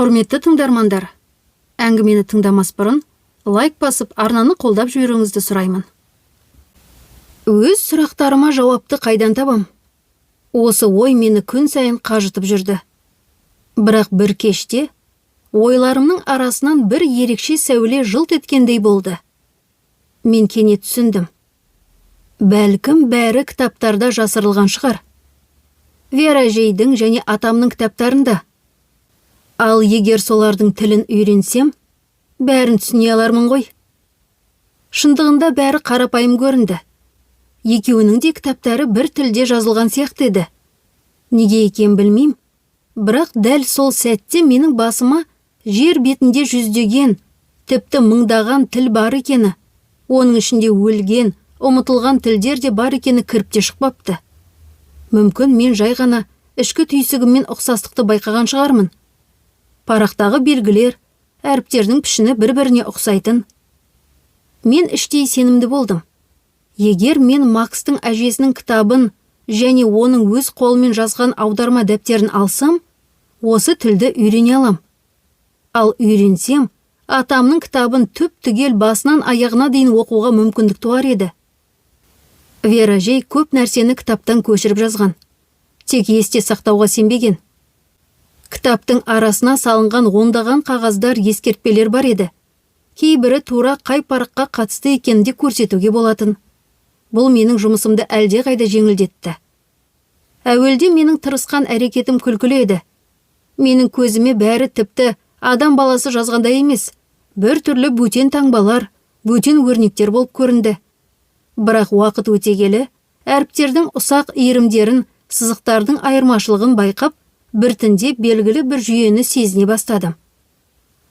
Құрметті тыңдармандар, әңгімені тыңдамас бұрын лайк басып арнаны қолдап жіберуіңізді сұраймын. Өз сұрақтарыма жауапты қайдан табам? Осы ой мені күн сайын қажытып жүрді. Бірақ бір кеште ойларымның арасынан бір ерекше сәуле жылт еткендей болды. Мен кенет түсіндім. Бәлкім бәрі кітаптарда жасырылған шығар. Вера әжейдің және атамның кітаптарында. Ал егер солардың тілін үйренсем, бәрін түсіне алармын ғой. Шындығында бәрі қарапайым көрінді. Екеуінің де кітаптары бір тілде жазылған сияқты еді. Неге екенін білмеймін, бірақ дәл сол сәтте менің басыма жер бетінде жүздеген, тіпті мыңдаған тіл бар екені, оның ішінде өлген, ұмытылған тілдер де бар екені кіріп те шықпапты. Мүмкін мен жай ғана ішкі түйсігіммен ұқсастықты байқаған шығармын. Парақтағы белгілер, әріптердің пішіні бір-біріне ұқсайтын. Мен іштей сенімді болдым. Егер мен Макстың әжесінің кітабын және оның өз қолымен жазған аударма дәптерін алсам, осы тілді үйрене алам. Ал үйренсем, атамның кітабын түп-түгел басынан аяғына дейін оқуға мүмкіндік туар еді. Вера әжей көп нәрсені кітаптан көшіріп жазған. Тек есте сақтауға сенбеген. Кітаптың арасына салынған ондаған қағаздар ескертпелер бар еді. Кейбірі тура қай параққа қатысты екенді көрсетуге болатын. Бұл менің жұмысымды әлде қайда жеңілдетті. Әуелде менің тырысқан әрекетім күлкілі еді. Менің көзіме бәрі тіпті адам баласы жазғандай емес, бір түрлі бөтен таңбалар, бөтен өрнектер болып көрінді. Бірақ уақыт өте келе, әріптердің ұсақ иірімдерін, сызықтардың айырмашылығын байқап, біртінде белгілі бір жүйені сезіне бастадым.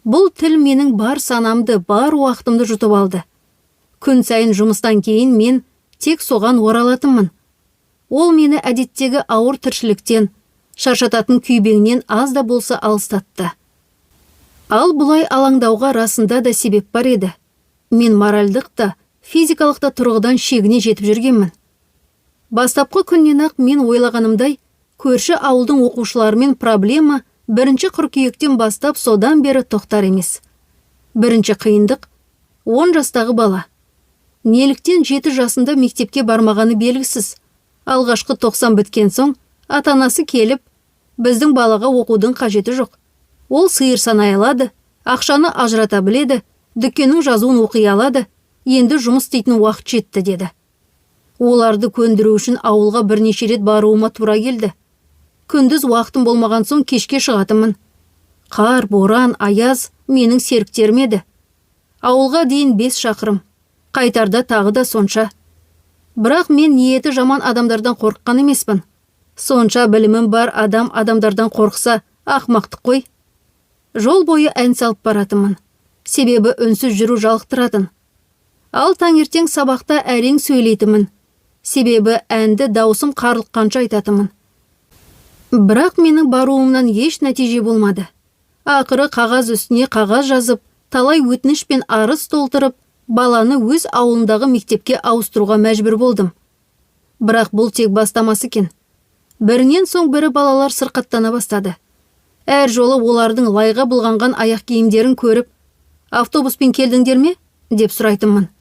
Бұл тіл менің бар санамды, бар уақытымды жұтып алды. Күн сайын жұмыстан кейін мен тек соған оралатынмын. Ол мені әдеттегі ауыр тіршіліктен, шаршататын күйбеңнен аз да болса алыстатты. Ал бұлай алаңдауға расында да себеп бар еді. Мен моральдық та, физикалық та тұрғыдан шегіне жетіп жүргенмін. Бастапқы күннен ақ мен ойлағанымдай, көрші ауылдың оқушыларымен проблема 1 қыркүйектен бастап содан бері тоқтар емес. Бірінші қиындық 10 жастағы бала. Неліктен 7 жасында мектепке бармағаны белгісіз. Алғашқы 90 біткен соң, ата-анасы келіп, біздің балаға оқудың қажеті жоқ. Ол сиыр санай алады, ақшаны ажырата біледі, дүкеннің жазуын оқи алады, енді жұмыс істейтін уақыт жетті деді. Оларды көндіру үшін ауылға бірнеше рет баруыма тура келді. Күндіз уақытым болмаған соң кешке шығатынмын. Қар, боран, аяз менің серіктерім еді. Ауылға дейін 5 шақырым. Қайтарда тағы да сонша. Бірақ мен ниеті жаман адамдардан қорыққан емеспін. Сонша білімім бар адам адамдардан қорықса, ақымақтық қой. Жол бойы ән салып баратынмын. Себебі үнсіз жүру жалықтыратын. Ал таңертең сабақта әрең сөйлейтімін. Себебі әнді даусым қарлыққанша айтатымын. Бірақ менің баруымнан еш нәтиже болмады. Ақыры қағаз үстіне қағаз жазып, талай өтініш пен арыз толтырып, баланы өз ауылындағы мектепке ауыстыруға мәжбүр болдым. Бірақ бұл тек бастамасы екен. Бірінен соң бірі балалар сырқаттана бастады. Әр жолы олардың лайға былғанған аяқ киімдерін көріп, автобуспен келдіңдер ме? Деп сұрайтынмын.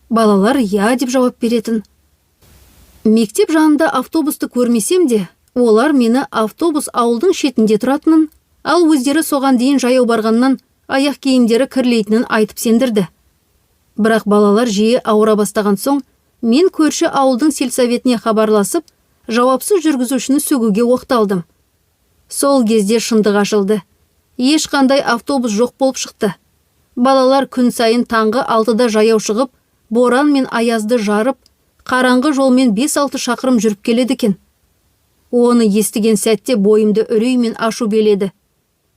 Балалар я деп жауап беретін. Мектеп жанында автобусты көрмесем де, олар мені автобус ауылдың шетінде тұратынын, ал өздері соған дейін жаяу барғаннан аяқ киімдері кірлейтінін айтып сендірді. Бірақ балалар жиі ауыра бастаған соң, мен көрші ауылдың сельсоветіне хабарласып, жауапсыз жүргізушіні сөгуге оқталдым. Сол кезде шындық ашылды. Ешқандай автобус жоқ болып шықты. Балалар күн сайын таңғы 6-да жаяу шығып, боран мен аязды жарып, қараңғы жолмен 5-6 шақырым жүріп келеді екен. Оны естіген сәтте бойымды үрей мен ашу беледі.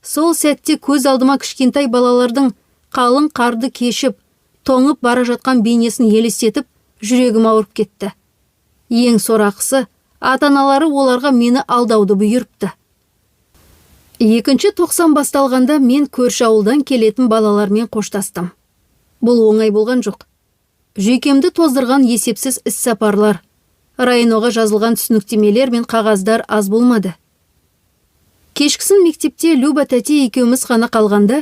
Сол сәтте көз алдыма кішкентай балалардың қалың қарды кешіп, тоңып бара жатқан бейнесін елестетіп, жүрегім ауырып кетті. Ең сорақысы, ата-аналары оларға мені алдауды бұйырыпты. 2-90 басталғанда мен көрші ауылдан келетін балалармен қоштастым. Бұл оңай болған жоқ. Жүйкемді тоздырған есепсіз іс-сапарлар, районоға жазылған түсініктемелер мен қағаздар аз болмады. Кешкісін мектепте Люба тәте екеуміз ғана қалғанда,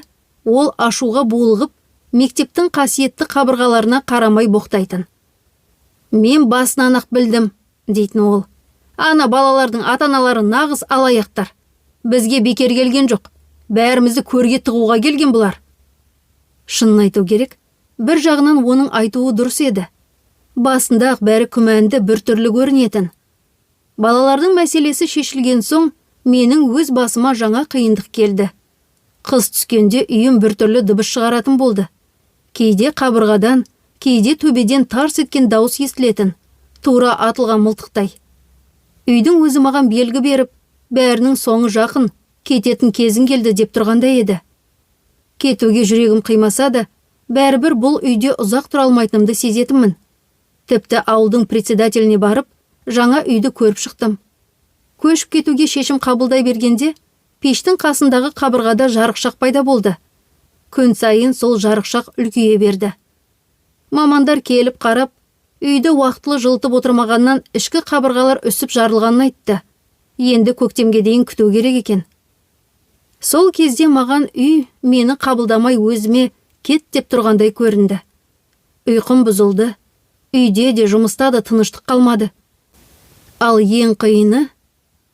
ол ашуға булығып, мектептің қасиетті қабырғаларына қарамай боқтайтын. Мен басынан ақ білдім, дейтін ол. Ана балалардың ата-аналары нағыз алаяқтар. Бізге бекер келген жоқ. Бәрімізді көрге тығуға келген бұлар. Шынын айту керек, бір жағынан оның айтуы дұрыс еді. Басында ақ бәрі күмәнді біртүрлі көрінетін. Балалардың мәселесі шешілген соң, менің өз басыма жаңа қиындық келді. Қыс түскенде үйім біртүрлі дыбыс шығаратын болды. Кейде қабырғадан, кейде төбеден тарс еткен дауыс естілетін, тура атылған мылтықтай. Үйдің өзі маған белгі беріп, бәрінің соңы жақын, кететін кезін келді деп тұрғанда еді. Кетуге жүрегім қимаса да, бәрібір бұл үйде ұзақ тұра алмайтынымды сезетінмін. Тіпті ауылдың председателіне барып, жаңа үйді көріп шықтым. Көшіп кетуге шешім қабылдай бергенде, пештің қасындағы қабырғада жарықшақ пайда болды. Күн сайын сол жарықшақ үлкейе берді. Мамандар келіп қарап, үйді уақытылы жылытып отырмағаннан ішкі қабырғалар үсіп жарылғанын айтты. Енді көктемге дейін күту керек екен. Сол кезде маған үй мені қабылдамай өзіме кет деп тұрғандай көрінді. Ұйқым бұзылды. Үйде де жұмыста да тыныштық қалмады. Ал ең қиыны,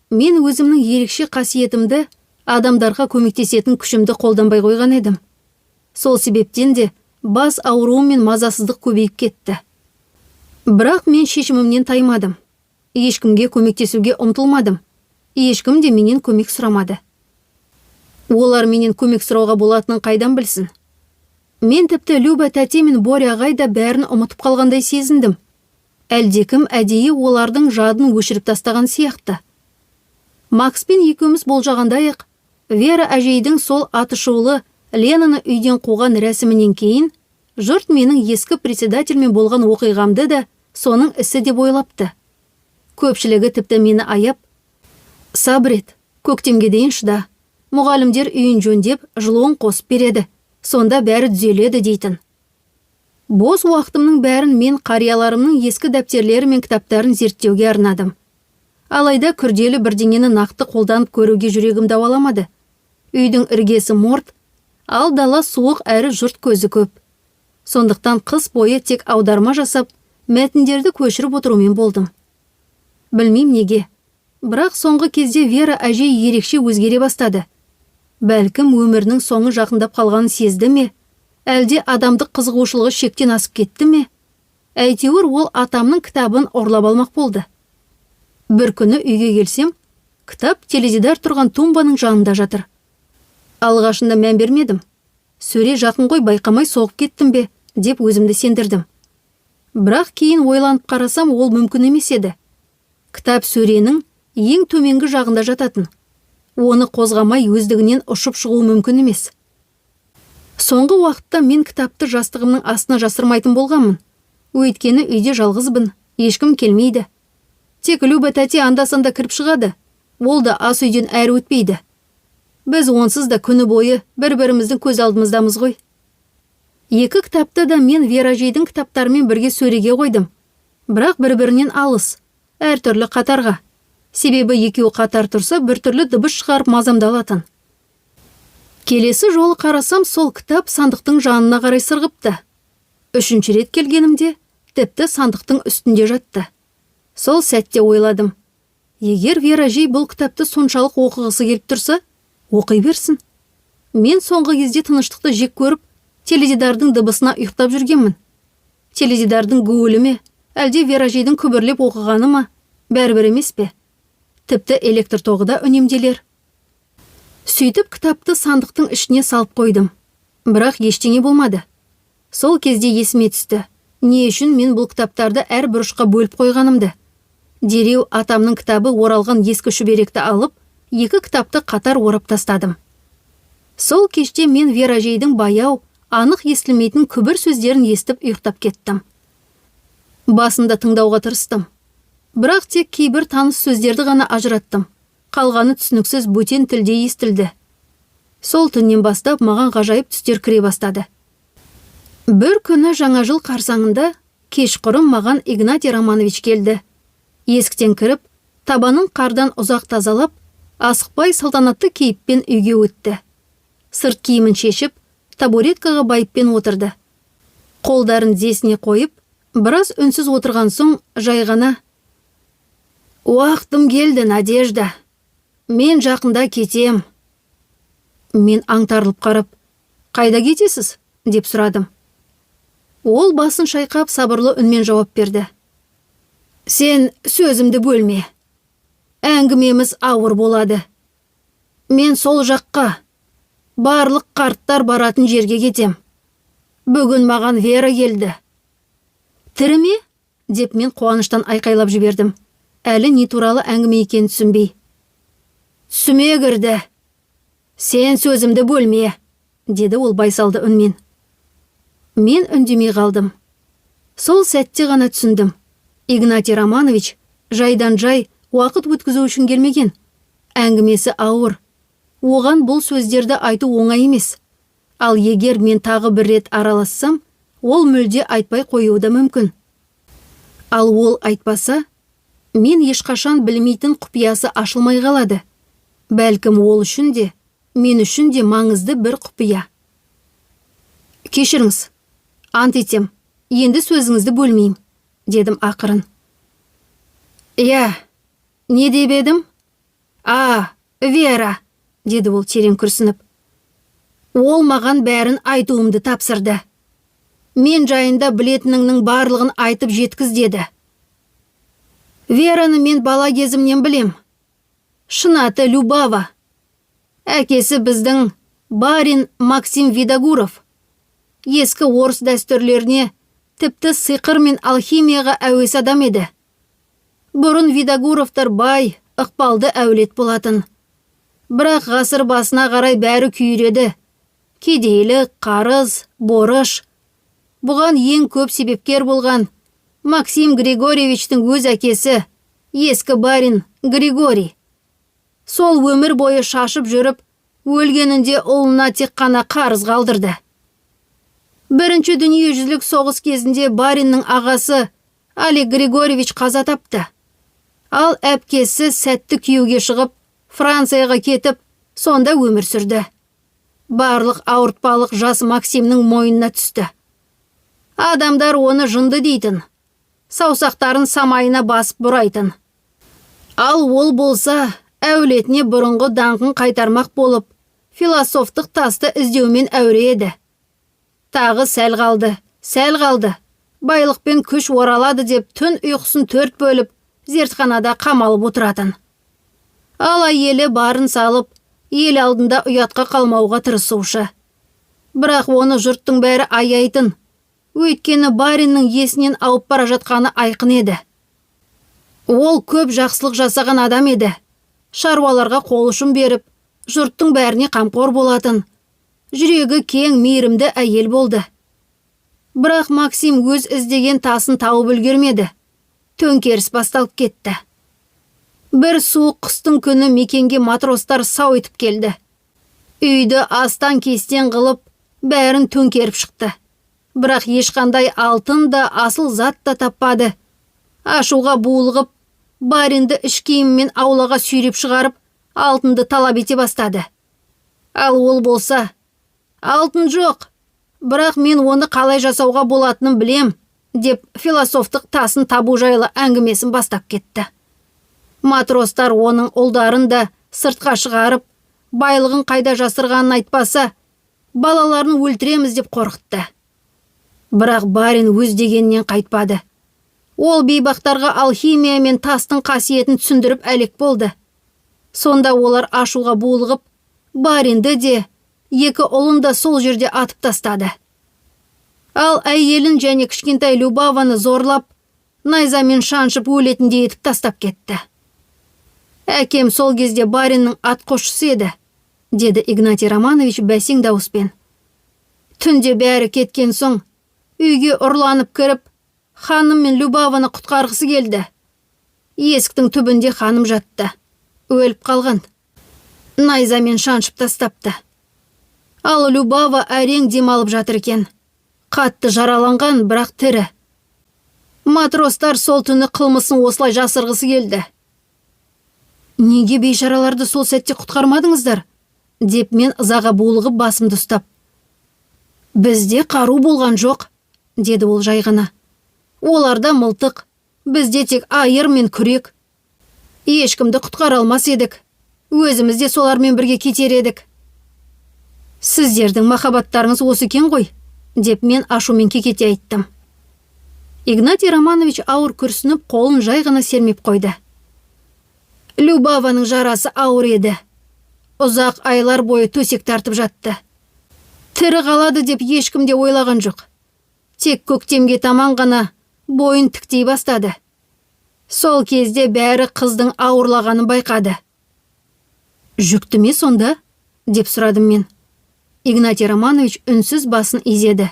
мен өзімнің ерекше қасиетімді адамдарға көмектесетін күшімді қолданбай қойған едім. Сол себептен де бас ауруым мен мазасыздық көбейіп кетті. Бірақ мен шешімімнен таймадым. Ешкімге көмектесуге ұмтылмадым. Ешкім де менен көмек сұрамады. Олар менен көмек сұрауға болатынын қайдан білсін? Мен тіпті Люба тәте мен Боря ағай да бәрін ұмытып қалғандай сезіндім. Әлдекім әдейі олардың жадын өшіріп тастаған сияқты. Макспен екеуміз болжағандай-ақ, Вера әжейдің сол атышулы Ленаны үйден қуған рәсімінен кейін, жұрт менің ескі председательмен болған оқиғамды да соның ісі деп ойлапты. Көпшілігі тіпті мені аяп, сабрет, көктемге дейін шыда. Мұғалімдер үйін жөндеп, жылуын қосып береді. Сонда бәрі түзеледі дейтін. Бос уақытымның бәрін мен қарияларымның ескі дәптерлері мен кітаптарын зерттеуге арнадым. Алайда күрделі бірдеңені нақты қолданып көруге жүрегім дауаламады. Үйдің іргесі морт, ал дала суық әрі жұрт көзі көп. Сондықтан қыс бойы тек аударма жасап, мәтіндерді көшіріп отырумен болдым. Білмейм неге. Бірақ соңғы кезде Вера әжей ерекше өзгере бастады. Бәлкім өмірінің соңы жақындап қалғанын сезді ме? Әлде адамдық қызығушылығы шектен асып кетті ме? Әйтеуір ол атамның кітабын ұрлап алмақ болды. Бір күні үйге келсем, кітап теледидар тұрған тумбаның жанында жатыр. Алғашында мән бермедім. Сөре жақын ғой, байқамай соғып кеттім бе, деп өзімді сендірдім. Бірақ кейін ойланып қарасам, ол мүмкін емес еді. Кітап сөренің ең төменгі жағында жататын. Оны қозғамай өздігінен ұшып шығу мүмкін емес. Соңғы уақытта мен кітапты жастығымның астына жасырмайтын болғанмын. Өйткені үйде жалғызбын, ешкім келмейді. Тек Люба тәте анда-санда кіріп шығады. Ол да ас үйден әрі өтпейді. Біз онсыз да күні бойы бір-біріміздің көз алдымыздамыз ғой. Екі кітапты да мен Вера әжейдің кітаптарымен бірге сөреге қойдым. Бірақ бір-бірінен алыс, әртүрлі қатарға. Себебі екеуі қатар тұрса, біртүрлі дыбыс шығарып мазамдалатын. Келесі жолы қарасам, сол кітап сандықтың жанына қарай сырғыпты. Үшінші рет келгенімде, тіпті сандықтың үстінде жатты. Сол сәтте ойладым. Егер Вера әжей бұл кітапты соншалық оқығысы келіп тұрса, оқи берсін. Мен соңғы кезде тыныштықты жек көріп, теледидардың дыбысына ұйықтап жүргенмін. Теледидардың гуілі ме, әлде Вера әжейдің күбірлеп оқығаны ма, бәрібір емес пе? Тіпті электр тоғы да үнемделер. Сөйтіп кітапты сандықтың ішіне салып қойдым. Бірақ ештеңе болмады. Сол кезде есіме түсті. Не үшін мен бұл кітаптарды әр бұрышқа бөліп қойғанымды. Дереу атамның кітабы оралған ескі шүберекті алып, екі кітапты қатар орап тастадым. Сол кеште мен Вера әжейдің баяу, анық естілмейтін күбір сөздерін естіп ұйықтап кеттім. Басында тыңдауға тырыстым. Бірақ тек кейбір таныс сөздерді ғана ажыраттым. Қалғаны түсініксіз бөтен тілде естілді. Сол түннен бастап маған ғажайып түстер кіре бастады. Бір күні жаңа жыл қарсаңында кешқұрым маған Игнатий Романович келді. Есіктен кіріп, табанын қардан ұзақ тазалап, асықпай салтанатты кейіппен үйге өтті. Сырт киімін шешіп, табуреткаға байыппен отырды. Қолдарын тізесіне қойып, біраз үнсіз отырған соң жай ғана: «Уақытым келді, Надежда. Мен жақында кетем». Мен аңтарылып қарап: «Қайда кетесіз?» деп сұрадым. Ол басын шайқап сабырлы үнмен жауап берді: «Сен сөзімді бөлме. Әңгімеміз ауыр болады. Мен сол жаққа, барлық қарттар баратын жерге кетем. Бүгін маған Вера келді». «Тірі ме?» деп мен қуаныштан айқайлап жібердім, әлі не туралы әңгіме екенін түсінбей. «Түсіме кірді. Сен сөзімді бөлме», деді ол байсалды үнмен. Мен үндемей қалдым. Сол сәтте ғана түсіндім. Игнатий Романович жайдан жай уақыт өткізу үшін келмеген. Әңгімесі ауыр. Оған бұл сөздерді айту оңай емес. Ал егер мен тағы бір рет аралассам, ол мүлде айтпай қоюы да мүмкін. Ал ол айтпаса, мен ешқашан білмейтін құпиясы ашылмай қалады. Бәлкім ол үшін де, мен үшін де маңызды бір құпия. «Кешіріңіз, ант етем, енді сөзіңізді бөлмеймін», дедім ақырын. «Иә, не деп едім?» Вера», деді ол терең күрсініп. «Ол маған бәрін айтуымды тапсырды. Мен жайында білетініңнің барлығын айтып жеткіз деді. Вераны мен бала кезімнен білем. Шын аты Любава. Әкесі біздің барин Максим Видогуров. Ескі орыс дәстүрлеріне, тіпті сиқыр мен алхимияға әуес адам еді. Бұрын Видогуровтар бай, ықпалды әулет болатын. Бірақ ғасыр басына қарай бәрі күйреді. Кедейлік, қарыз, борыш. Бұған ең көп себепкер болған Максим Григорьевичтің өз әкесі, ескі барин Григорий. Сол өмір бойы шашып жүріп, өлгенінде ұлына тек қана қарыз қалдырды. Бірінші дүниежүзілік соғыс кезінде бариннің ағасы Олег Григорьевич қаза тапты. Ал әпкесі сәтті күйеуге шығып, Францияға кетіп, сонда өмір сүрді. Барлық ауыртпалық жас Максимнің мойнына түсті. Адамдар оны жынды дейтін. Саусақтарын самайына басып бұрайтын. Ал ол болса, әулетіне бұрынғы даңқын қайтармақ болып, философтық тасты іздеумен әуре еді. Тағы сәл қалды. Байлықпен күш оралады деп түн ұйқысын 4 бөліп, зертханада қамалып отыратын. Ал әйелі барын салып, ел алдында ұятқа қалмауға тырысушы. Бірақ оны жұрттың бәрі аяйтын. Өйткені бариннің есінен ауып бара жатқаны айқын еді. Ол көп жақсылық жасаған адам еді. Шаруаларға қол ұшын беріп, жұрттың бәріне қамқор болатын. Жүрегі кең, мейірімді әйел болды. Бірақ Максим өз іздеген тасын тауып үлгермеді. Төңкеріс басталып кетті. Бір суық қыстың күні мекенге матростар сау етіп келді. Үйді астан кестен қылып, бәрін төңкеріп шықты. Бірақ ешқандай алтын да, асыл зат та таппады. Ашуға буылғып, баринді іш киіммен аулаға сүйреп шығарып, алтынды талап ете бастады. Ал ол болса, алтын жоқ, бірақ мен оны қалай жасауға болатынын білем, деп философтық тасын табу жайлы әңгімесін бастап кетті. Матростар оның ұлдарын да сыртқа шығарып, байлығын қайда жасырғанын айтпаса, балаларын өлтіреміз деп қорқытты. Бірақ барин өз дегеннен қайтпады. Ол бейбақтарға алхимия мен тастың қасиетін түсіндіріп әлек болды. Сонда олар ашуға буылғып, баринді де, 2 ұлын да сол жерде атып тастады. Ал әйелін және кішкентай Любаваны зорлап, найзамен шаншып өлетіндей етіп тастап кетті. Әкем сол кезде бариннің атқосшысы еді, деді Игнатий Романович бәсең дауыспен. Түнде бәрі кеткен соң, үйге ұрланып кіріп, ханым мен Любаваны құтқарғысы келді. Есіктің түбінде ханым жатты. Өліп қалған. Найзамен шаншып тастапты. Ал Любава әрең демалып жатыр екен. Қатты жараланған, бірақ тірі. Матростар сол түні қылмысын осылай жасырғысы келді. Неге бейшараларды сол сәтте құтқармадыңыздар? Деп мен ызаға булығып басымды ұстап. Бізде қару болған жоқ, деді ол жай ғана. Оларда мылтық, бізде тек айыр мен күрек. Ешкімді құтқара алмас едік. Өзіміз де солармен бірге кетер едік. Сіздердің махаббаттарыңыз осы екен ғой, деп мен ашумен кекете айттым. Игнатий Романович ауыр күрсініп, қолын жай ғана сермеп қойды. Любаваның жарасы ауыр еді. Ұзақ айлар бойы төсек тартып жатты. Тірі қалады деп ешкім де ойлаған жоқ. Тек көктемге таман ғана бойын тіктей бастады. Сол кезде бәрі қыздың ауырлағанын байқады. Жүкті ме сонда? Деп сұрадым мен. Игнатий Романович үнсіз басын изеді.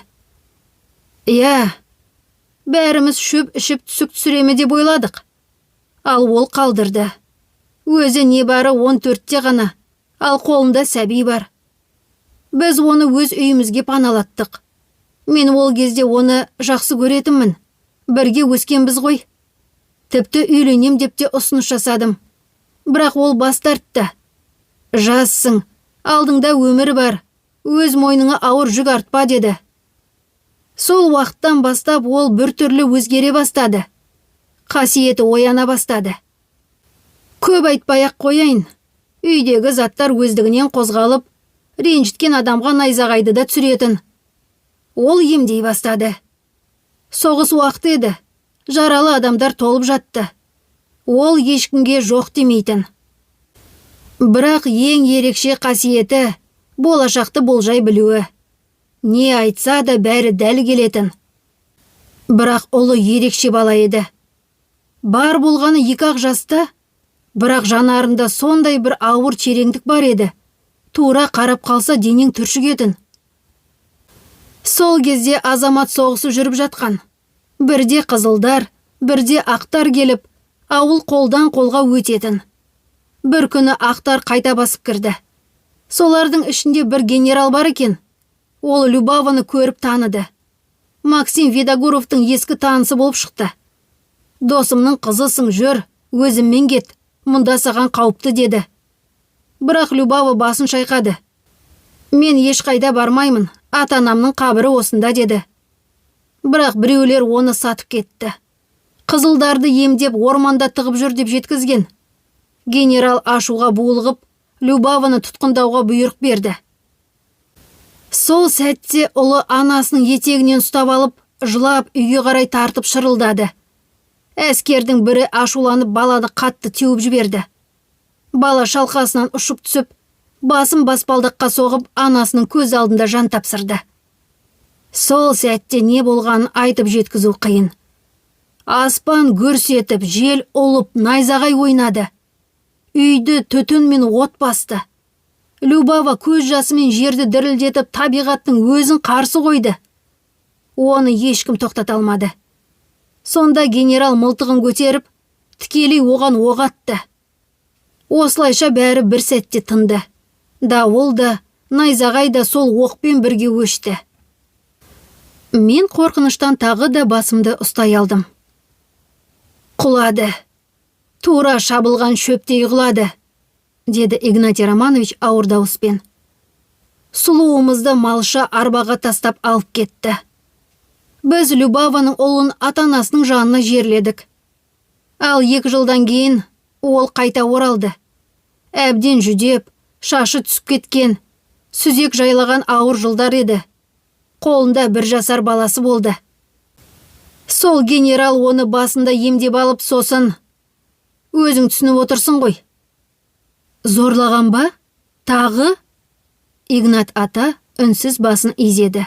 Иә, бәріміз шөп ішіп түсік түсіреме деп ойладық. Ал ол қалдырды. Өзі небары 14-те ғана, ал қолында сәби бар. Біз оны өз үйімізге паналаттық. Мен ол кезде оны жақсы көретінмін. Бірге өскенбіз ғой. Тіпті үйленем деп те ұсыныс жасадым. Бірақ ол бас тартты. Жассың, алдыңда өмір бар. Өз мойныңа ауыр жүк артпа деді. Сол уақыттан бастап ол бір түрлі өзгере бастады. Қасиеті ояна бастады. Көп айтпай-ақ қояйын. Үйдегі заттар өздігінен қозғалып, ренжіткен адамға найзағайды да түсіретін. Ол емдей бастады. Соғыс уақыты еді. Жаралы адамдар толып жатты. Ол ешкімге жоқ демейтін. Бірақ ең ерекше қасиеті болашақты болжай білуі. Не айтса да бәрі дәл келетін. Бірақ ұлы ерекше бала еді. Бар болғаны 2-ақ жаста, бірақ жанарында сондай бір ауыр тереңдік бар еді. Тура қарап қалса денең түршігетін. Сол кезде азамат соғысы жүріп жатқан. Бірде қызылдар, бірде ақтар келіп, ауыл қолдан қолға өтетін. Бір күні ақтар қайта басып кірді. Солардың ішінде бір генерал бар екен. Ол Любаваны көріп таныды. Максим Видогуровтың ескі танысы болып шықты. Досымның қызысың, жүр, өзіммен кет, мұнда саған қауіпті деді. Бірақ Любава басын шайқады. Мен ешқайда бармаймын, ата-анамның қабірі осында деді. Бірақ біреулер оны сатып кетті. Қызылдарды емдеп орманда тығып жүр деп жеткізген. Генерал ашуға булығып, Любаваны тұтқындауға бұйрық берді. Сол сәтте ұлы анасының етегінен ұстап алып, жылап үйге қарай тартып шырылдады. Әскердің бірі ашуланып баланы қатты теуіп жіберді. Бала шалқасынан ұшып түсіп, басын баспалдаққа соғып, анасының көз алдында жан тапсырды. Сол сәтте не болғанын айтып жеткізу қиын. Аспан гүрс етіп, жел ұлып, найзағай ойнады. Үйді түтін мен от басты. Любава көз жасымен жерді дірілдетіп, табиғаттың өзін қарсы қойды. Оны ешкім тоқтата алмады. Сонда генерал мылтығын көтеріп, тікелей оған оқ атты. Осылайша бәрі бір сәтте тынды. Дауыл да, найзағай да сол оқпен бірге өшті. Мен қорқыныштан тағы да басымды ұстай алдым. Құлады. Тура шабылған шөптей құлады, деді Игнатий Романович ауыр дауыспен. Сұлуымызды малша арбаға тастап алып кетті. Біз Любаваның ұлын ата-анасының жанына жерледік. Ал 2 жылдан кейін ол қайта оралды. Әбден жүдеп, шашы түсіп кеткен, сүзек жайлаған ауыр жылдар еді. Қолында 1 жасар баласы болды. Сол генерал оны басында емдеп алып, сосын өзің түсініп отырсың ғой. Зорлаған ба? Тағы? Игнат ата үнсіз басын изеді.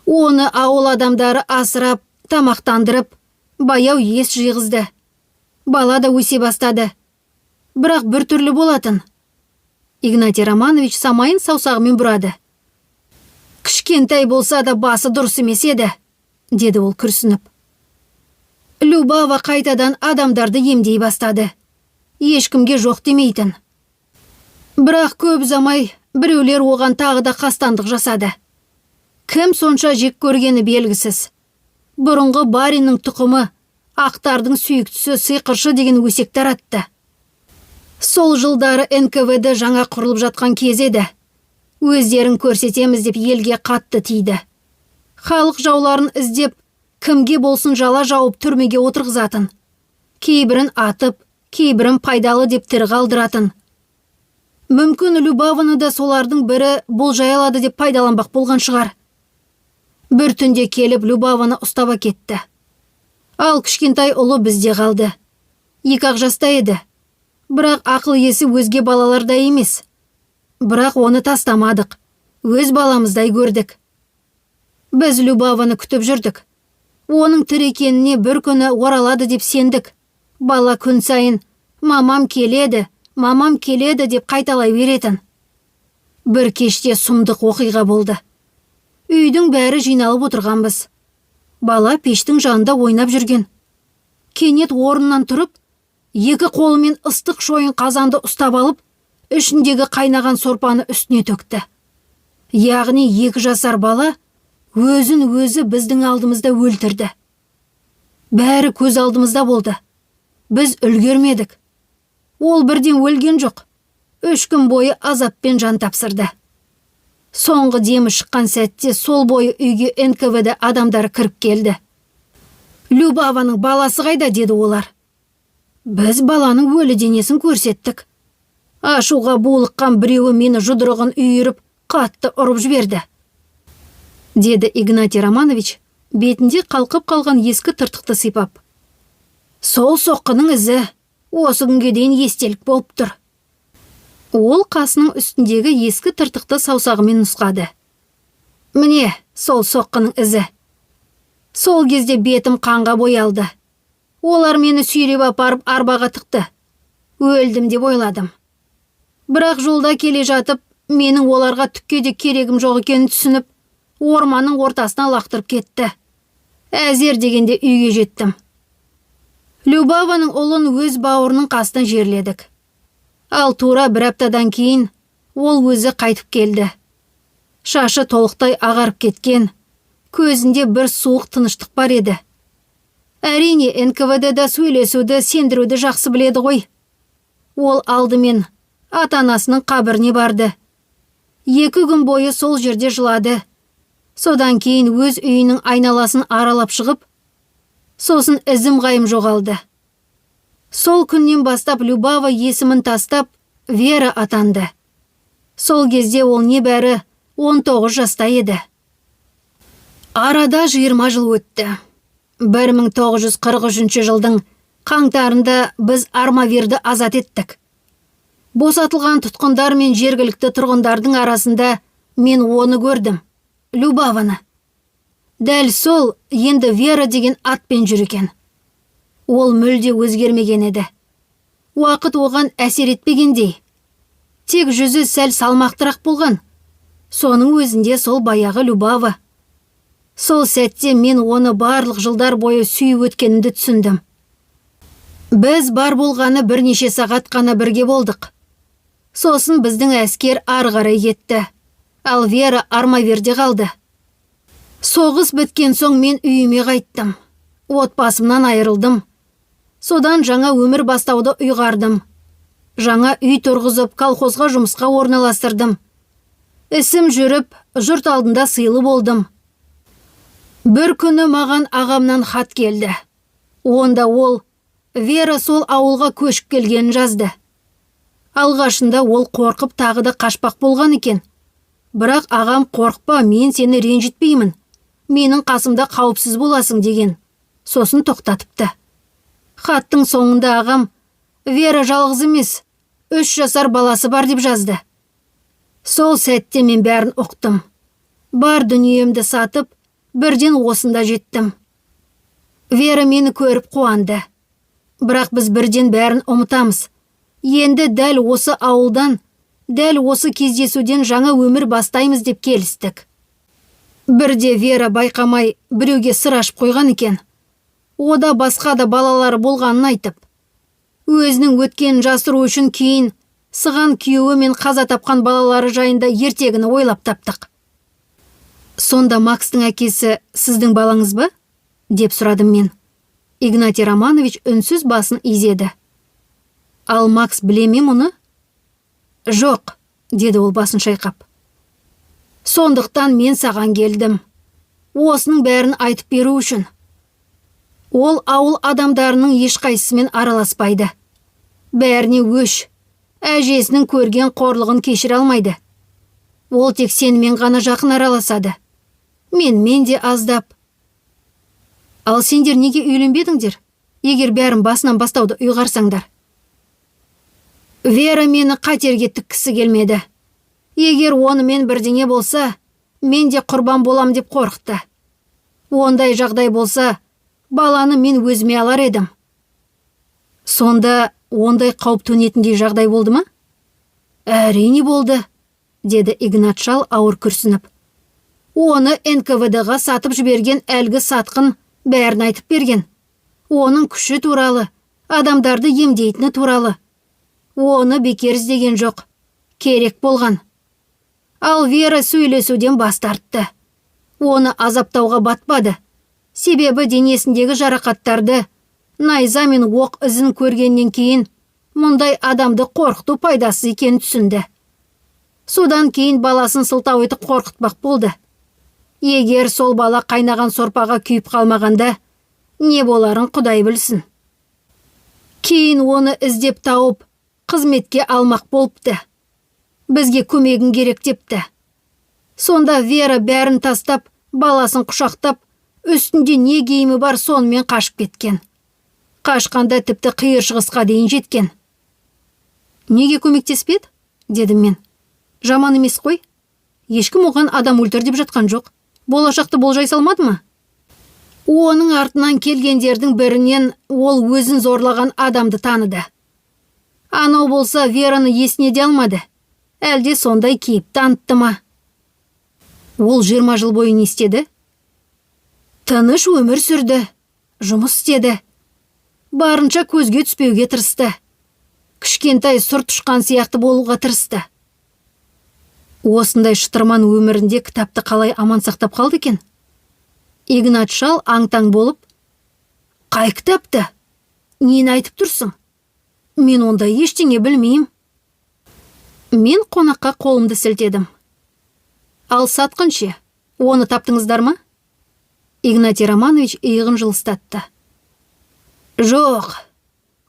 Оны ауыл адамдары асырап, тамақтандырып, баяу ес жиғызды. Бала да өсе бастады. Бірақ бір түрлі болатын. Игнатий Романович самайын саусағымен бұрады. Кішкентай болса да басы дұрыс емес еді, деді ол күрсініп. Любава қайтадан адамдарды емдей бастады. Ешкімге жоқ демейтін. Бірақ көп замай біреулер оған тағы да қастандық жасады. Кім сонша жек көргені белгісіз. Бұрынғы баринның тұқымы, ақтардың сүйіктісі сиқыршы деген өсек таратты. Сол жылдары НКВД жаңа құрылып жатқан кез еді. Өздерін көрсетеміз деп елге қатты тиді. Халық жауларын іздеп, кімге болсын жала жауып түрмеге отырғызатын. Кейбірін атып, кейбірін пайдалы деп тірі қалдыратын. Мүмкін Любаваны да солардың бірі болжай алады деп пайдаланбақ болған шығар. Бір түнде келіп Любаваны ұстап кетті. Ал кішкентай ұлы бізде қалды. 2 жаста еді. Бірақ ақыл есі өзге балаларда емес. Бірақ оны тастамадық. Өз баламыздай көрдік. Біз Любаваны күтіп жүрдік. Оның тірі екеніне бір күні оралады деп сендік. Бала күн сайын мамам келеді деп қайталай беретін. Бір кеште сұмдық оқиға болды. Үйдің бәрі жиналып отырғанбыз. Бала пештің жанында ойнап жүрген. Кенет орнынан тұрып, 2 қолымен ыстық шойын қазанды ұстап алып, ішіндегі қайнаған сорпаны үстіне төкті. Яғни 2 жасар бала өзін өзі біздің алдымызда өлтірді. Бәрі көз алдымызда болды. Біз үлгермедік. Ол бірден өлген жоқ. 3 күн бойы азаппен жан тапсырды. Соңғы демі шыққан сәтте сол бойы үйге НКВД адамдары кіріп келді. Любаваның баласы қайда, деді олар. Біз баланың өлі денесін көрсеттік. Ашуға булыққан біреуі мені жұдырығын үйіріп, қатты ұрып жіберді. Деді Игнатий Романович, бетінде қалқып қалған ескі тыртықты сипап. Сол соққының ізі осы күнге дейін естелік болып тұр. Ол қасының үстіндегі ескі тыртықты саусағымен нұсқады. Міне, сол соққының ізі. Сол кезде бетім қанға боялды. Олар мені сүйреп апарып арбаға тықты. Өлдім деп ойладым. Бірақ жолда келе жатып, менің оларға түкке де керегім жоқ екенін түсініп, орманның ортасына лақтырып кетті. Әзер дегенде үйге жеттім. Любаваның ұлын өз бауырының қасына жерледік. Ал тура 1 аптадан кейін ол өзі қайтып келді. Шашы толықтай ағарып кеткен, көзінде бір суық тыныштық бар еді. Әрине, НКВД-да сөйлесуді, сендіруді жақсы біледі ғой. Ол алдымен ата-анасының қабіріне барды. 2 күн бойы сол жерде жылады. Содан кейін өз үйінің айналасын аралап шығып, сосын ізім ғайым жоғалды. Сол күннен бастап Любава есімін тастап, Вера атанды. Сол кезде ол небәрі 19 жаста еді. Арада 20 жыл өтті. 1943 жылдың қаңтарында біз Армавирді азат еттік. Босатылған тұтқындар мен жергілікті тұрғындардың арасында мен оны көрдім. Любаваны. Дәл сол енді Вера деген атпен жүр екен. Ол мүлде өзгермеген еді. Уақыт оған әсер етпегендей. Тек жүзі сәл салмақтырақ болған. Соның өзінде сол баяғы Любава. Сол сәтте мен оны барлық жылдар бойы сүйіп өткенімді түсіндім. Біз бар болғаны бірнеше сағат қана бірге болдық. Сосын біздің әскер ары қарай кетті. Ал Вера Армавирде қалды. Соғыс біткен соң мен үйіме қайттым. Отбасымнан айырылдым. Содан жаңа өмір бастауды ұйғардым. Жаңа үй тұрғызып, колхозға жұмысқа орналастырдым. Ісім жүріп, жұрт алдында сыйлы болдым. Бір күні маған ағамнан хат келді. Онда ол Вера сол ауылға көшіп келгенін жазды. Алғашында ол қорқып тағы да қашпақ болған екен. Бірақ ағам қорқпа, мен сені ренжітпеймін. Менің қасымда қауіпсіз боласың деген. Сосын тоқтатыпты. Хаттың соңында ағам Вера жалғыз емес, 3 жасар баласы бар деп жазды. Сол сәтте мен бәрін ұқтым. Бар дүниемді сатып, бірден осында жеттім. Вера мені көріп қуанды. Бірақ біз бірден бәрін ұмытамыз. Енді дәл осы ауылдан, дәл осы кездесуден жаңа өмір бастаймыз деп келістік. Бірде Вера байқамай біреуге сыр ашып қойған екен. Ода басқа да балалары болғанын айтып. Өзінің өткенін жасыру үшін кейін сыған күйеуі мен қаза тапқан балалары жайында ертегіні ойлап таптық. Сонда Макстың әкесі сіздің балаңыз ба? Деп сұрадым мен. Игнатий Романович үнсіз басын изеді. Ал Макс біле ме мұны? Жоқ, деді ол басын шайқап. Сондықтан мен саған келдім. Осының бәрін айтып беру үшін. Ол ауыл адамдарының ешқайсысымен араласпайды. Бәріне өш. Әжесінің көрген қорлығын кешіре алмайды. Ол тек сенімен ғана жақын араласады. Мен де аздап. Ал сендер неге үйленбедіңдер? Егер бәрін басынан бастауды ұйғарсаңдар. Вера мені қатерге тіккісі келмеді. Егер онымен бірдеңе болса, мен де құрбан болам деп қорықты. Ондай жағдай болса, баланы мен өзіме алар едім. Сонда ондай қауіп төнетіндей жағдай болды ма? Әрине болды, деді Игнат шал ауыр күрсініп. Оны НКВД-ға сатып жіберген әлгі сатқын бәрін айтып берген. Оның күші туралы, адамдарды емдейтіні туралы. Оны бекер іздеген жоқ. Керек болған. Ал Вера сөйлесуден бас тартты. Оны азаптауға батпады. Себебі денесіндегі жарақаттарды, найза мен оқ ізін көргеннен кейін мұндай адамды қорқыту пайдасыз екенін түсінді. Содан кейін баласын сылтау етіп қорқытпақ болды. Егер сол бала қайнаған сорпаға күйіп қалмағанда, не боларын Құдай білсін. Кейін оны іздеп тауып, қызметке алмақ болыпты. Бізге көмегін керек депті. Сонда Вера бәрін тастап, баласын құшақтап, үстінде не киімі бар сонымен қашып кеткен. Қашқанда тіпті қиыр шығысқа дейін жеткен. Неге көмектеспеді? Дедім мен. Жаман емес қой. Ешкім оған адам өлтір деп жатқан жоқ. Болашақты болжай салмады ма? Оның артынан келгендердің бірінен ол өзін зорлаған адамды таныды. Анау болса Вераны есіне де алмады. Әлде сондай кейіп танытты ма? Ол 20 жыл бойы не істеді? Тыныш өмір сүрді, жұмыс істеді. Барынша көзге түспеуге тырысты. Кішкентай сұр тұшқан сияқты болуға тырысты. Осындай шытырман өмірінде кітапты қалай аман сақтап қалды екен? Игнат шал аң-таң болып, «Қай кітапты? Нені айтып тұрсың? Мен онда ештеңе білмеймін». Мен қонаққа қолымды сілтедім. Ал сатқын ше, оны таптыңыздар ма? Игнатий Романович иығын жылыстатты. Жоқ,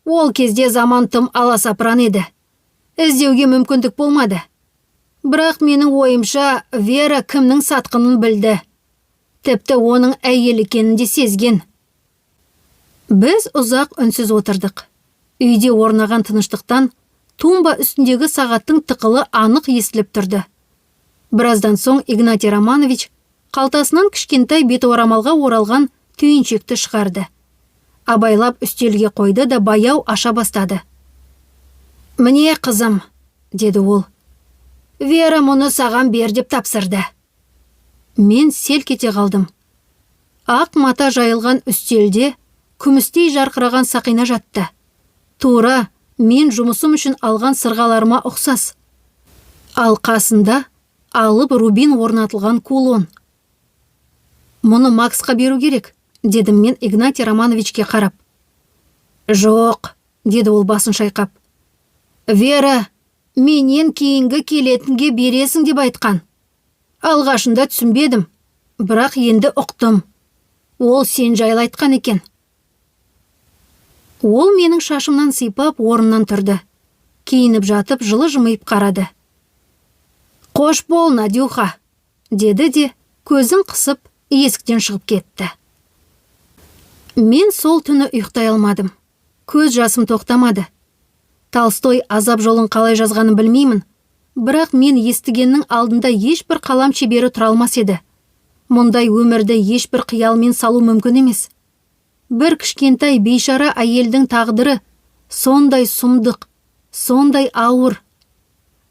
ол кезде заман тым аласапыран еді. Іздеуге мүмкіндік болмады. Бірақ менің ойымша Вера кімнің сатқынын білді. Тіпті оның әйел екенін де сезген. Біз ұзақ үнсіз отырдық. Үйде орнаған тыныштықтан тумба үстіндегі сағаттың тықылы анық естіліп тұрды. Біраздан соң Игнатий Романович қалтасынан кішкентай бет орамалға оралған түйіншекті шығарды. Абайлап үстелге қойды да баяу аша бастады. «Міне қызым», деді ол. «Вера мұны саған бер деп тапсырды». Мен селк ете қалдым. Ақ мата жайылған үстелде күмістей жарқыраған сақина жатты. Тура мен жұмысым үшін алған сырғаларыма ұқсас. Ал қасында алып рубин орнатылған кулон. «Мұны Максқа беру керек», дедім мен Игнатий Романовичке қарап. «Жоқ», деді ол басын шайқап. «Вера, менен кейінгі келетінге бересің деп айтқан. Алғашында түсінбедім, бірақ енді ұқтым. Ол сен жайлы айтқан екен». Ол менің шашымнан сипап орнынан тұрды. Киініп жатып жылы жымиып қарады. «Қош бол, Надюха», деді де көзін қысып есіктен шығып кетті. Мен сол түні ұйықтай алмадым. Көз жасым тоқтамады. Толстой азап жолын қалай жазғанын білмеймін, бірақ мен естігеннің алдында ешбір қалам шебері тұра алмас еді. Мұндай өмірді ешбір қиялмен салу мүмкін емес. Бір кішкентай бейшара әйелдің тағдыры сондай сұмдық, сондай ауыр.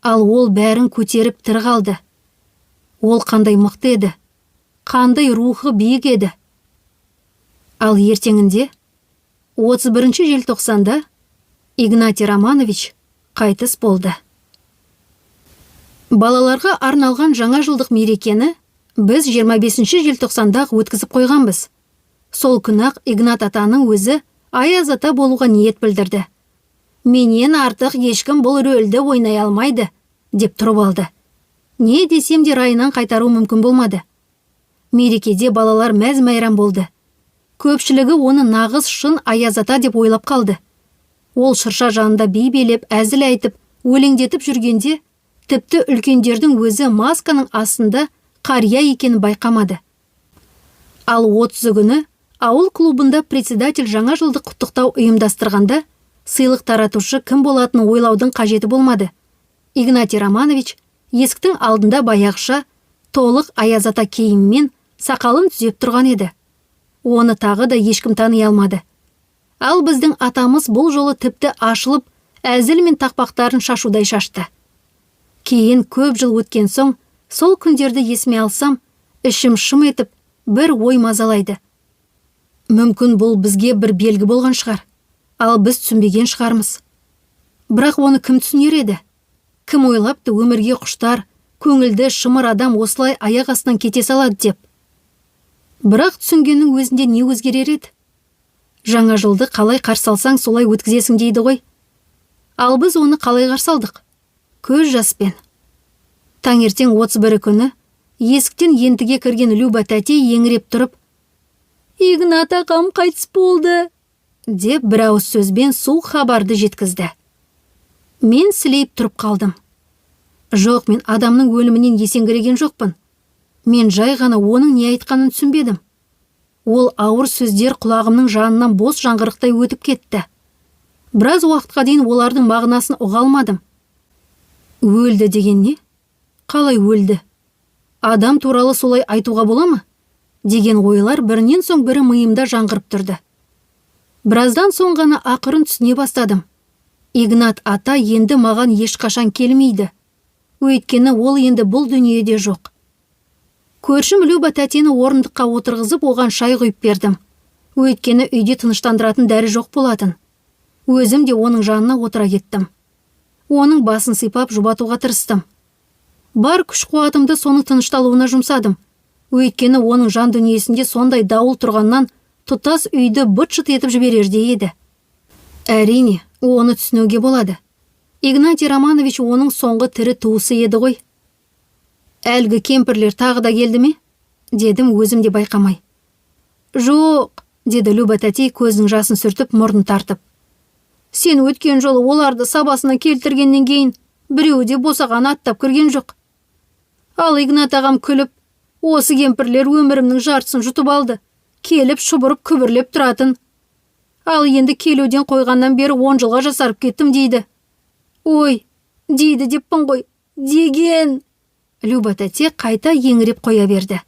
Ал ол бәрін көтеріп тірі қалды. Ол қандай мықты еді, қандай рухы биік еді. Ал ертеңінде 31 желтоқсанда Игнатий Романович қайтыс болды. Балаларға арналған жаңа жылдық мерекені біз 25 желтоқсанда өткізіп қойғанбыз. Сол күні-ақ Игнат атаның өзі Аяз ата болуға ниет білдірді. Менен артық ешкім бұл рөлді ойнай алмайды, деп тұрып алды. Не десем де райынан қайтару мүмкін болмады. Мерекеде балалар мәз-майрам болды. Көпшілігі оны нағыз шын Аяз ата деп ойлап қалды. Ол шырша жанында би билеп, әзіл айтып, өлеңдетіп жүргенде, тіпті үлкендердің өзі масканың астында қария екенін байқамады. Ал 30 күні ауыл клубында председатель жаңа жылдық құттықтау ұйымдастырғанда, сыйлық таратушы кім болатынын ойлаудың қажеті болмады. Игнатий Романович есіктің алдында баяғыша толық Аяз ата киіммен сақалын түзеп тұрған еді. Оны тағы да ешкім тани алмады. Ал біздің атамыз бұл жолы тіпті ашылып, әзіл мен тақпақтарын шашудай шашты. Кейін көп жыл өткен соң, сол күндерді есіме алсам, ішім шым етіп, бір ой мазалайды. Мүмкін бұл бізге бір белгі болған шығар, ал біз түсінбеген шығармыз. Бірақ оны кім түсінер еді? Кім ойлапты өмірге құштар, көңілді шымыр адам осылай аяқ астынан кете салады деп? Бірақ түсінгеннің өзінде не өзгерер еді? Жаңа жылды қалай қарсы алсаң, солай өткізесің дейді ғой. Ал біз оны қалай қарсы алдық? Көз жаспен. Таңертең 31 күні есіктен ентіге кірген Люба тәте еңіреп тұрып, «Игнат ағам қайтыс болды!» деп бір ауыз сөзбен суық хабарды жеткізді. Мен сілейіп тұрып қалдым. Жоқ, мен адамның өлімінен есеңгіреген жоқпын. Мен жай ғана оның не айтқанын түсінбедім. Ол ауыр сөздер құлағымның жанынан бос жаңғырықтай өтіп кетті. Біраз уақытқа дейін олардың мағынасын ұға алмадым. Өлді деген не? Қалай өлді? Адам туралы солай айтуға бола ма? Деген ойлар бірінен соң бірі миымда жаңғырып тұрды. Біраздан соң ғана ақырын түсіне бастадым. Игнат ата енді маған ешқашан келмейді. Өйткені ол енді бұл дүниеде жоқ. Көршім Люба тәтені орындыққа отырғызып, оған шай құйып бердім. Өйткені үйде тыныштандыратын дәрі жоқ болатын. Өзім де оның жанына отыра кеттім. Оның басын сипап жұбатуға тырыстым. Бар күш-қуатымды соның тынышталуына жұмсадым. Өйткені оның жан дүниесінде сондай дауыл тұрғаннан тұтас үйді быт-шыт етіп жіберердей еді. Әрине, оны түсінуге болады. Игнатий Романович оның соңғы тірі туысы еді ғой. Әлгі кемпірлер тағы да келді ме? Дедім өзімде байқамай. Жоқ, деді Люба тәтей көзінің жасын сүртіп, мұрнын тартып. Сен өткен жолы оларды сабасына келтіргеннен кейін біреуі де босаған аттап кірген жоқ. Ал Игнат ағам күліп, осы кемпірлер өмірімнің жартысын жұтып алды. Келіп шұбырып күбірлеп тұратын. Ал енді келуден қойғаннан бері 10 жылға жасарып кеттім дейді. Ой, дейді деппін ғой, деген. Люба тәте қайта еңіреп қоя берді.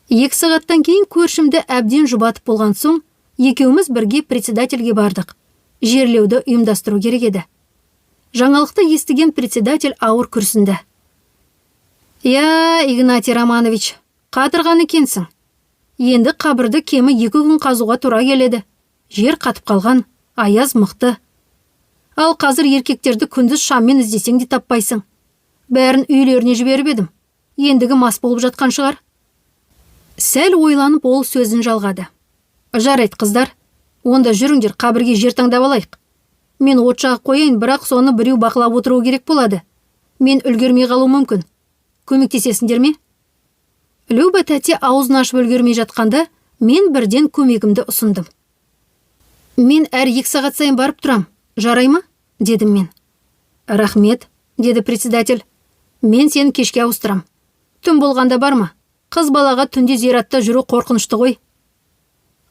2 сағаттан кейін көршімді әбден жұбатып болған соң, екеуміз бірге председательге бардық. Жерлеуді ұйымдастыру керек еді. Жаңалықты естіген председатель ауыр күрсінді. Я, Игнатий Романович, қатырған екенсің. Енді қабірді кемі 2 күн қазуға тура келеді. Жер қатып қалған, аяз мықты. Ал қазір еркектерді күндіз шаммен іздесең де таппайсың. Бәрін үйлеріне жіберіп едім. Ендігі мас болып жатқан шығар. Сәл ойланып ол сөзін жалғады. Жарайды қыздар, онда жүріңдер қабірге жер таңдап алайық. Мен от жағып қояйын, бірақ соны біреу бақылап отыру керек болады. Мен үлгермей қалу мүмкін. Көмектесесіңдер ме? Люба тәте аузын ашып үлгермей жатқанда, мен бірден көмегімді ұсындым. Мен әр 2 сағат сайын барып тұрам. Жарай ма? Дедім мен. Рахмет, деді председатель. Мен сені кешке ауыстырам. Түн болғанда барма. Қыз балаға түнде зиратта жүру қорқынышты ғой.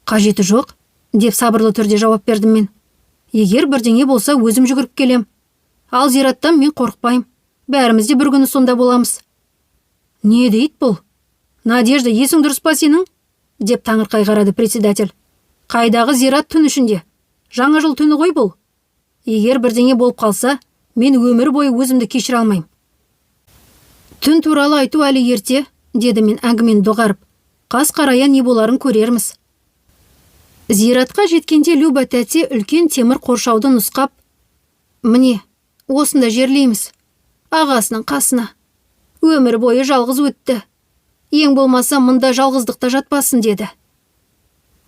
Қажеті жоқ, деп сабырлы түрде жауап бердім мен. Егер бірдеңе болса өзім жүгіріп келем. Ал зираттан мен қорықпайым. Бәріміз де бір күні сонда боламыз. Не дейді бұл? Надежда, есің дұрыс па сенің? Деп таңырқай қарады председатель. Қайдағы зират түн ішінде? Жаңа жыл түні ғой бұл. Егер бірдеңе болып қалса, мен өмір бойы өзімді кешіре алмайым. Түн туралы айту әлі ерте, деді мен әңгімені доғарып. Қас қарая не боларын көрерміз. Зиратқа жеткенде Люба тәте үлкен темір қоршауды нұсқап, міне, осында жерлейміз. Ағасының қасына. Өмір бойы жалғыз өтті. Ең болмаса мұнда жалғыздықта жатпасын, деді.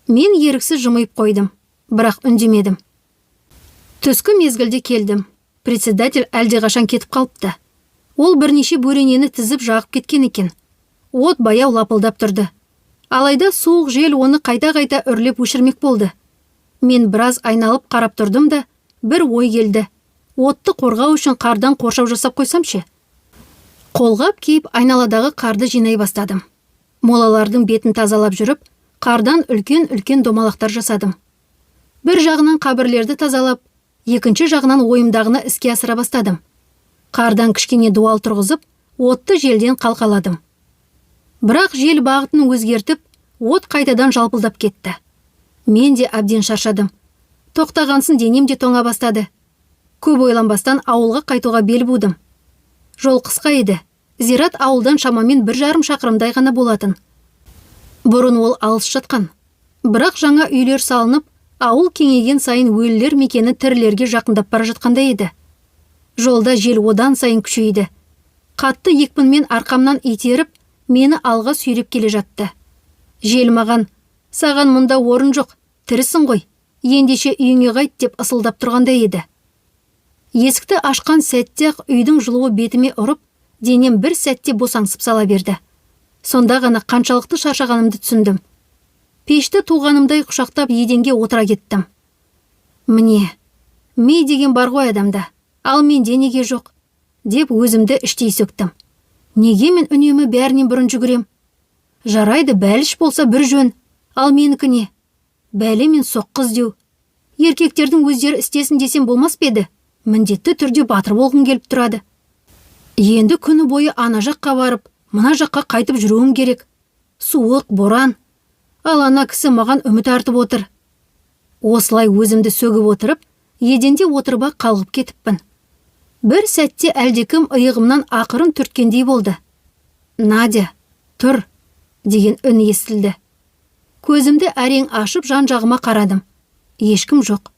Мен еріксіз жымиып қойдым, бірақ үндемедім. Түскі мезгілде келдім. Председатель әлдеқашан кетіп қалыпты. Ол бірнеше бөренені тізіп жағып кеткен екен. От баяу лапылдап тұрды. Алайда суық жел оны қайта-қайта үрлеп өшірмек болды. Мен біраз айналып қарап тұрдым да, бір ой келді. Отты қорғау үшін қардан қоршау жасап қойсамшы. Қолғап киіп айналадағы қарды жинай бастадым. Молалардың бетін тазалап жүріп, қардан үлкен-үлкен домалақтар жасадым. Бір жағынан қабірлерді тазалап, екінші жағынан ойымдағыны іске асыра бастадым. Қардан кішкене дуал тұрғызып, отты желден қалқаладым. Бірақ жел бағытын өзгертіп, от қайтадан жалпылдап кетті. Мен де әбден шаршадым. Тоқтағансын денем де тоңа бастады. Көп ойланбастан ауылға қайтуға бел будым. Жол қысқа еді. Зират ауылдан шамамен 1,5 шақырымдай ғана болатын. Бұрын ол алыс жатқан. Бірақ жаңа үйлер салынып, ауыл кеңейген сайын өлілер мекені тірілерге жақындап бара жатқандай еді. Жолда жел одан сайын күшейді. Қатты екпінмен арқамнан итеріп, мені алға сүйреп келе жатты. Жел маған, саған мұнда орын жоқ, тірісің ғой, ендеше үйіңе қайт деп ысылдап тұрғандай еді. Есікті ашқан сәтте-ақ үйдің жылуы бетіме ұрып, денем бір сәтте босаңсып сала берді. Сонда ғана қаншалықты шаршағанымды түсіндім. Пешті туғанымдай құшақтап еденге отыра кеттім. Міне, ми деген бар ғой адамда, ал менде неге жоқ, деп өзімді іштей сөктім. Неге мен үнемі бәрінен бұрын жүгірем? Жарайды, бәліш болса бір жөн, ал менікі не? Бәле мен соққы іздеу. Еркектердің өздері істесін десем болмас па еді? Міндетті түрде батыр болғым келіп тұрады. Енді күні бойы ана жаққа барып, мына жаққа қайтып жүруім керек. Суық, боран. Ал ана кісі маған үміт артып отыр. Осылай өзімді сөгіп отырып, еденде отырып қалғып кетіппін. Бір сәтте әлдекім иығымнан ақырын түрткендей болды. Надя, тұр, деген үн естілді. Көзімді әрең ашып жан-жағыма қарадым. Ешкім жоқ.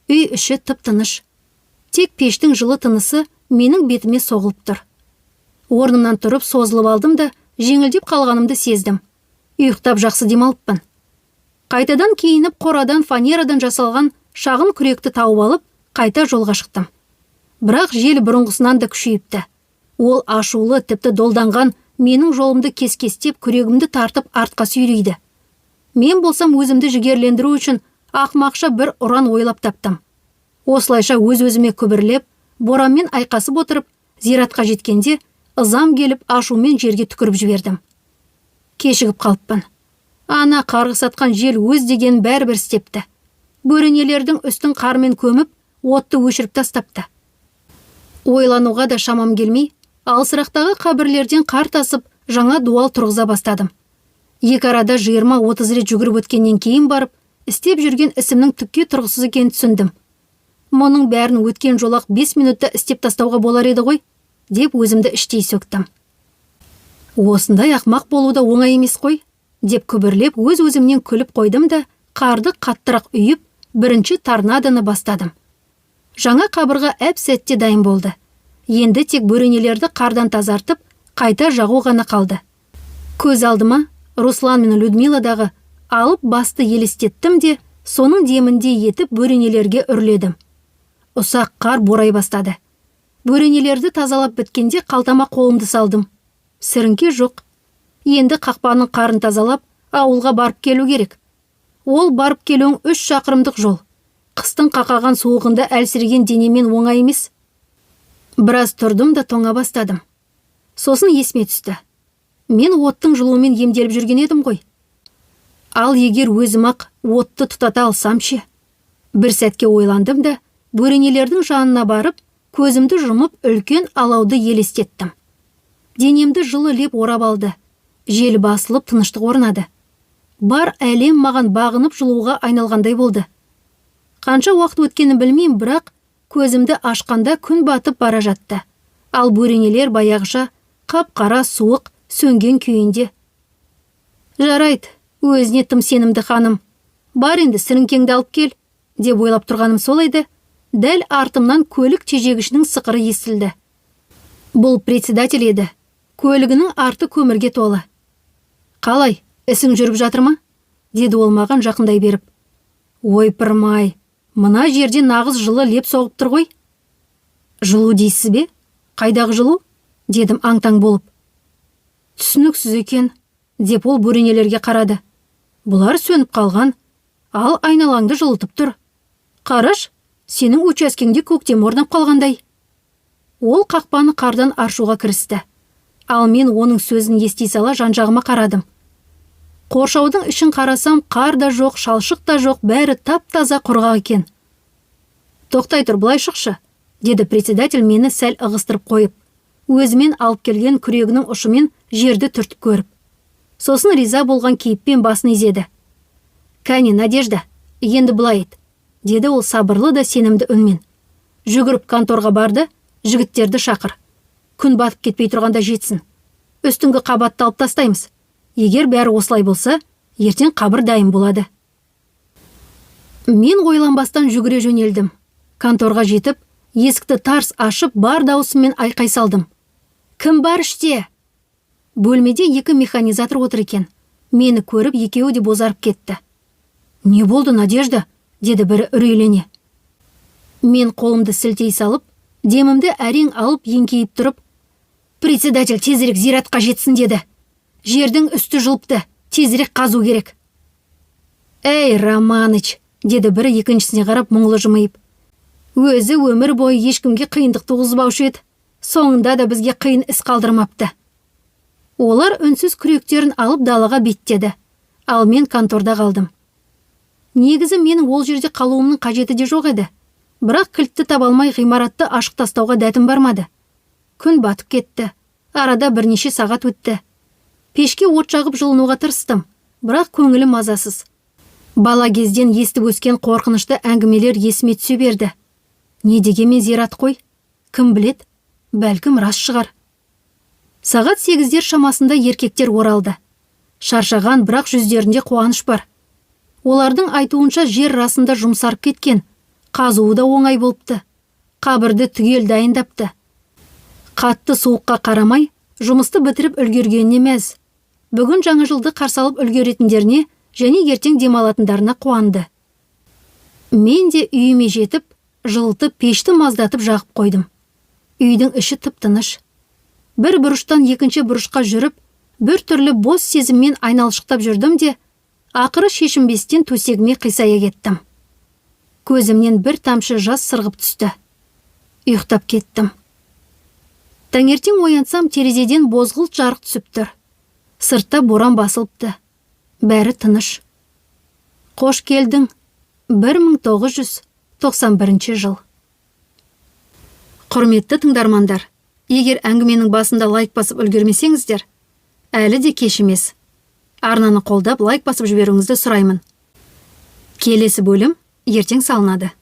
Үй іші тып-тыныш. Тек пештің жылы тынысы менің бетіме соғылып тұр. Орнымнан тұрып созылып алдым да, жеңілдеп қалғанымды сездім. Ұйықтап жақсы демалыппын. Қайтадан киініп қорадан фанерадан жасалған шағын күректі тауып алып, қайта жолға шықтым. Бірақ жел бұрынғысынан да күшейіпті. Ол ашулы, тіпті долданған, менің жолымды кес-кестеп, күрегімді тартып артқа сүйрейді. Мен болсам өзімді жігерлендіру үшін ақмақша бір ұран ойлап таптым. Осылайша өз-өзіме күбірлеп, боранмен айқасып отырып, зиратқа жеткенде, ызам келіп ашумен жерге түкіріп жібердім. Кешігіп қалыппын. Ана қарғыс атқан жел өз деген бәрібір істепті. Бөренелердің үстін қармен көміп, отты өшіріп тастапты. Ойлануға да шамам келмей, алысырақтағы қабірлерден қар тасып, жаңа дуал тұрғыза бастадым. Екі арада 20-30 рет жүгіріп өткеннен кейін барып, істеп жүрген ісімнің түкке тұрғысыз екенін түсіндім. Мұның бәрін өткен жолақ 5 минутта істеп тастауға болар еді ғой, деп өзімді іштей сөктім. Осындай ақмақ болу да оңай емес қой, деп күбірлеп өз-өзімнен күліп қойдым да, қарды қаттырақ үйіп, бірінші торнадоны бастадым. Жаңа қабырға әп-сәтте дайын болды. Енді тек бөренелерді қардан тазартып, қайта жағу ғана қалды. Көз алдыма Руслан мен Людмиладағы алып басты елестеттім де, соның демінде етіп бөренелерге үрледім. Ұсақ қар борай бастады. Бөренелерді тазалап біткенде қалтама қолымды салдым. Сіріңке жоқ. Енді қақпаның қарын тазалап, ауылға барып келу керек. Ол барып келуің 3 шақырымдық жол. Қыстың қақаған суығында әлсіреген денемен оңай емес. Біраз тұрдым да тоңа бастадым. Сосын есіме түсті. Мен оттың жылуымен емделіп жүрген едім ғой. Ал егер өзім-ақ отты тұтата алсам ше? Бір сәтке ойландым да, бөренелердің жанына барып, көзімді жұмып үлкен алауды елестеттім. Денемді жылы леп орап алды. Жел басылып тыныштық орнады. Бар әлем маған бағынып жылуға айналғандай болды. Қанша уақыт өткенін білмеймін, бірақ көзімді ашқанда күн батып бара жатты. Ал бөренелер баяғыша қап-қара суық сөнген күйінде. Жарайды, өзіне тым сенімді ханым. Бар енді сіріңкеңді алып кел, деп ойлап тұрғаным сол еді. Дәл артымнан көлік тежегішінің сықыры естілді. Бұл председатель еді. Көлігінің арты көмірге толы. Қалай, ісің жүріп жатыр ма? Деді ол маған жақындай беріп. Ойпырмай, Мына жерде нағыз жылы леп соғып тұр ғой. Жылу дейсіз бе? Қайдағы жылу? Дедім аң-таң болып. Түсініксіз екен, деп ол бөренелерге қарады. Бұлар сөніп қалған, ал айналаңды жылытып тұр. Қараш, сенің учаскеңде көктем орнап қалғандай. Ол қақпаны қардан аршуға кірісті. Ал мен оның сөзін ести сала жан-жағыма қарадым. Қоршаудың ішін қарасам, қар да жоқ, шалшық та жоқ, бәрі тап-таза құрғақ екен. Тоқтай тұр, былай шықшы, деді председатель мені сәл ығыстырып қойып, өзімен алып келген күрегінің ұшымен жерді түртіп көріп. Сосын риза болған кейіппен басын изеді. Кәне, Надежда, енді былай ет, деді ол сабырлы да сенімді үнмен. Жүгіріп конторға барды, жігіттерді шақыр. Күн батып кетпей тұрғанда жетсін. Үстіңгі қабатты алып тастаймыз. Егер бәрі осылай болса, ертең қабір дайын болады. Мен ойланбастан жүгіре жөнелдім. Конторға жетіп, есікті тарс ашып, бар даусыммен айқай салдым. Кім бар іште? Бөлмеде 2 механизатор отыр екен. Мені көріп, екеуі де бозарып кетті. Не болды, Надежда? Деді бірі үрейлене. Мен қолымды сілтей салып, демімді әрең алып еңкейіп тұрып, председатель тезірек зиратқа жетсін деді. Жердің үсті жылыпты, тезірек қазу керек. Эй, Романыч, деді бірі екіншісіне қарап мұңлы жымиып. Өзі өмір бойы ешкімге қиындық туғызбаушы еді. Соңында да бізге қиын іс қалдырмапты. Олар үнсіз күректерін алып далаға беттеді. Ал мен конторда қалдым. Негізі менің ол жерде қалуымның қажеті де жоқ еді. Бірақ кілтті таба алмай ғимаратты ашық тастауға дәтім бармады. Күн батып кетті. Арада бірнеше сағат өтті. Пешке от жағып жылынуға тырыстым, бірақ көңілім мазасыз. Бала кезден естіп өскен қорқынышты әңгімелер есіме түсе берді. Не дегенмен зират қой? Кім білет? Бәлкім рас шығар. Сағат 8-дер шамасында еркектер оралды. Шаршаған, бірақ жүздерінде қуаныш бар. Олардың айтуынша жер расында жұмсарып кеткен. Қазуы да оңай болыпты. Қабірді түгел дайындапты. Қатты суыққа қарамай, жұмысты бітіріп үлгергеніне мәз. Бүгін жаңа жылды қарсы алып үлгеретіндеріне және ертең демалатындарына қуанды. Мен де үйіме жетіп, жылытып, пешті маздатып жағып қойдым. Үйдің іші тып-тыныш. Бір бұрыштан екінші бұрышқа жүріп, бір түрлі бос сезіммен айналшықтап жүрдім де, ақыры шешінбестен төсегіме қисая кеттім. Көзімнен бір тамшы жас сырғып түсті. Ұйықтап кеттім. Таңертең оянсам, терезеден бозғылт жарық түсіп тұр. Сыртта боран басылыпты. Бәрі тыныш. Қош келдің. 1991 жыл. Құрметті тыңдармандар, егер әңгіменің басында лайк басып үлгермесеңіздер, әлі де кеш емес. Арнаны қолдап лайк басып жіберуіңізді сұраймын. Келесі бөлім ертең салынады.